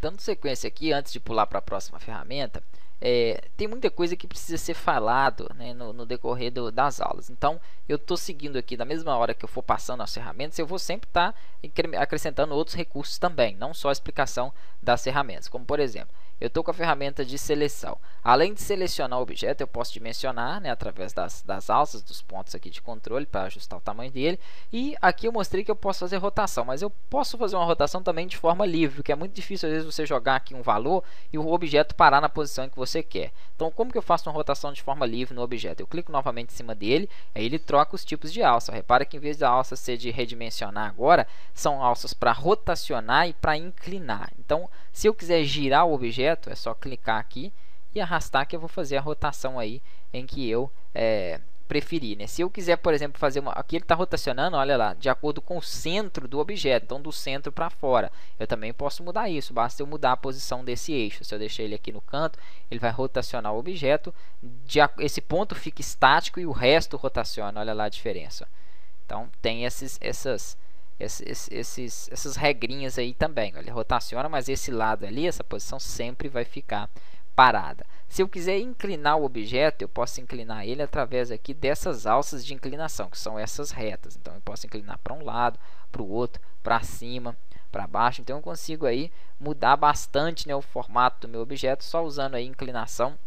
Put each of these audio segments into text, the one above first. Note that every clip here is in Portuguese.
Dando sequência aqui, antes de pular para a próxima ferramenta, tem muita coisa que precisa ser falado, né, no decorrer das aulas. Então, eu estou seguindo aqui, da mesma hora que eu for passando as ferramentas, eu vou sempre estar acrescentando outros recursos também, não só a explicação das ferramentas. Como, por exemplo, eu estou com a ferramenta de seleção. Além de selecionar o objeto, eu posso dimensionar, né, através das alças, dos pontos aqui de controle, para ajustar o tamanho dele. E aqui eu mostrei que eu posso fazer rotação, mas eu posso fazer uma rotação também de forma livre, porque é muito difícil, às vezes, você jogar aqui um valor e o objeto parar na posição em que você quer. Então, como que eu faço uma rotação de forma livre no objeto? Eu clico novamente em cima dele, aí ele troca os tipos de alça. Repara que em vez da alça ser de redimensionar agora, são alças para rotacionar e para inclinar. Então, se eu quiser girar o objeto, é só clicar aqui e arrastar que eu vou fazer a rotação aí em que eu preferir, né? Se eu quiser, por exemplo, fazer aqui ele está rotacionando, olha lá, de acordo com o centro do objeto, então do centro para fora. Eu também posso mudar isso, basta eu mudar a posição desse eixo. Se eu deixar ele aqui no canto, ele vai rotacionar o objeto, esse ponto fica estático e o resto rotaciona, olha lá a diferença. Então tem essas regrinhas aí também. Ele rotaciona, mas esse lado ali, essa posição sempre vai ficar parada. Se eu quiser inclinar o objeto, eu posso inclinar ele através aqui dessas alças de inclinação, que são essas retas. Então eu posso inclinar para um lado, para o outro, para cima, para baixo. Então eu consigo aí mudar bastante, né, o formato do meu objeto só usando aí inclinação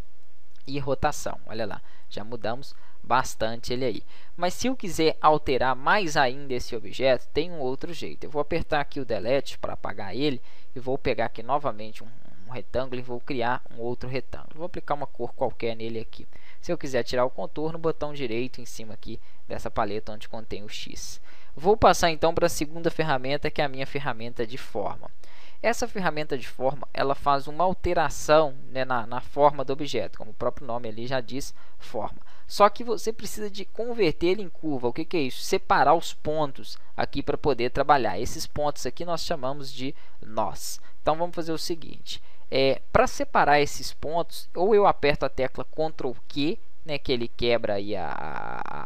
e rotação. Olha lá, já mudamos bastante ele aí. Mas se eu quiser alterar mais ainda esse objeto, tem um outro jeito. Eu vou apertar aqui o delete para apagar ele e vou pegar aqui novamente um retângulo e vou criar um outro retângulo. Vou aplicar uma cor qualquer nele aqui. Se eu quiser tirar o contorno, botão direito em cima aqui dessa paleta onde contém o X. Vou passar então para a segunda ferramenta, que é a minha ferramenta de forma. Essa ferramenta de forma, ela faz uma alteração, né, na forma do objeto, como o próprio nome ali já diz, forma. Só que você precisa de converter ele em curva. O que é isso? Separar os pontos aqui para poder trabalhar. Esses pontos aqui nós chamamos de nós. Então vamos fazer o seguinte. Para separar esses pontos, ou eu aperto a tecla Ctrl Q, né, que ele quebra aí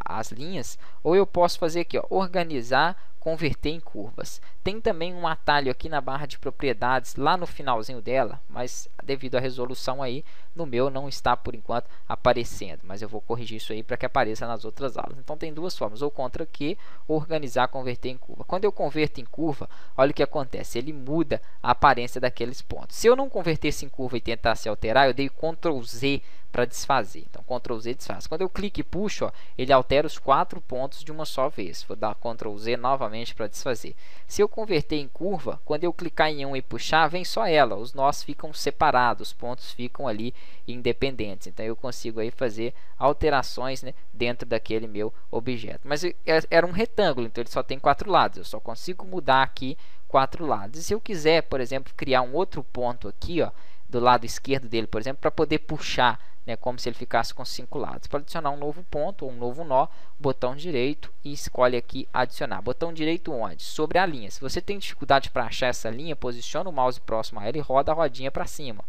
as linhas, ou eu posso fazer aqui, ó, organizar, converter em curvas. Tem também um atalho aqui na barra de propriedades, lá no finalzinho dela, mas devido à resolução aí, no meu não está por enquanto aparecendo, mas eu vou corrigir isso aí para que apareça nas outras aulas. Então tem duas formas, ou Ctrl Q, ou organizar, converter em curva. Quando eu converto em curva, olha o que acontece, ele muda a aparência daqueles pontos. Se eu não convertesse em curva e tentasse alterar, eu dei Ctrl Z para desfazer. Então, Ctrl Z desfaz. Quando eu clico e puxo, ó, ele altera os 4 pontos de uma só vez. Vou dar Ctrl Z novamente para desfazer. Se eu converter em curva, quando eu clicar em um e puxar, vem só ela. Os nós ficam separados, os pontos ficam ali independentes. Então, eu consigo aí fazer alterações, né, dentro daquele meu objeto. Mas era um retângulo, então ele só tem 4 lados. Eu só consigo mudar aqui 4 lados. E se eu quiser, por exemplo, criar um outro ponto aqui, ó, do lado esquerdo dele, por exemplo, para poder puxar, né, como se ele ficasse com 5 lados. Para adicionar um novo ponto ou um novo nó, botão direito e escolhe aqui adicionar. Botão direito onde? Sobre a linha. Se você tem dificuldade para achar essa linha, posiciona o mouse próximo a ela e roda a rodinha para cima.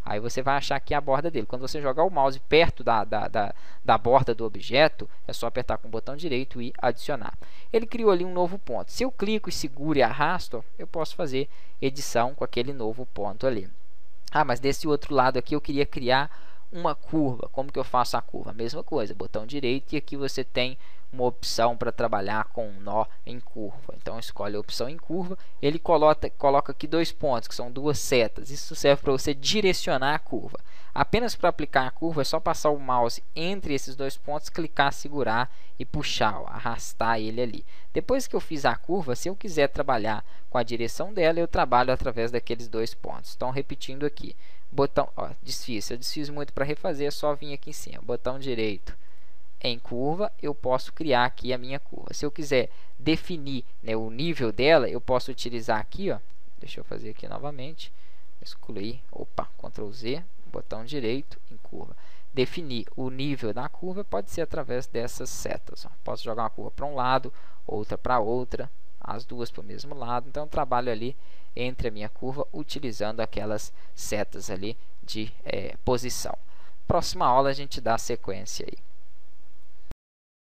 Aí você vai achar aqui a borda dele. Quando você jogar o mouse perto da borda do objeto, é só apertar com o botão direito e adicionar. Ele criou ali um novo ponto. Se eu clico e seguro e arrasto, eu posso fazer edição com aquele novo ponto ali. Ah, mas desse outro lado aqui eu queria criar uma curva. Como que eu faço a curva? A mesma coisa, botão direito, e aqui você tem uma opção para trabalhar com um nó em curva. Então escolhe a opção em curva, ele coloca aqui 2 pontos, que são 2 setas. Isso serve para você direcionar a curva. Apenas para aplicar a curva é só passar o mouse entre esses 2 pontos, clicar, segurar e puxar, ó, arrastar ele ali. Depois que eu fiz a curva, se eu quiser trabalhar com a direção dela, eu trabalho através daqueles 2 pontos. Então repetindo aqui, botão, ó, desfiz. Se eu desfiz muito para refazer, é só vir aqui em cima, botão direito em curva, eu posso criar aqui a minha curva. Se eu quiser definir, né, o nível dela, eu posso utilizar aqui, ó, deixa eu fazer aqui novamente, excluir, opa, Ctrl Z, botão direito em curva. Definir o nível da curva pode ser através dessas setas, ó. Posso jogar uma curva para um lado, outra para outra, as duas para o mesmo lado. Então eu trabalho ali entre a minha curva utilizando aquelas setas ali de posição. Próxima aula a gente dá sequência aí.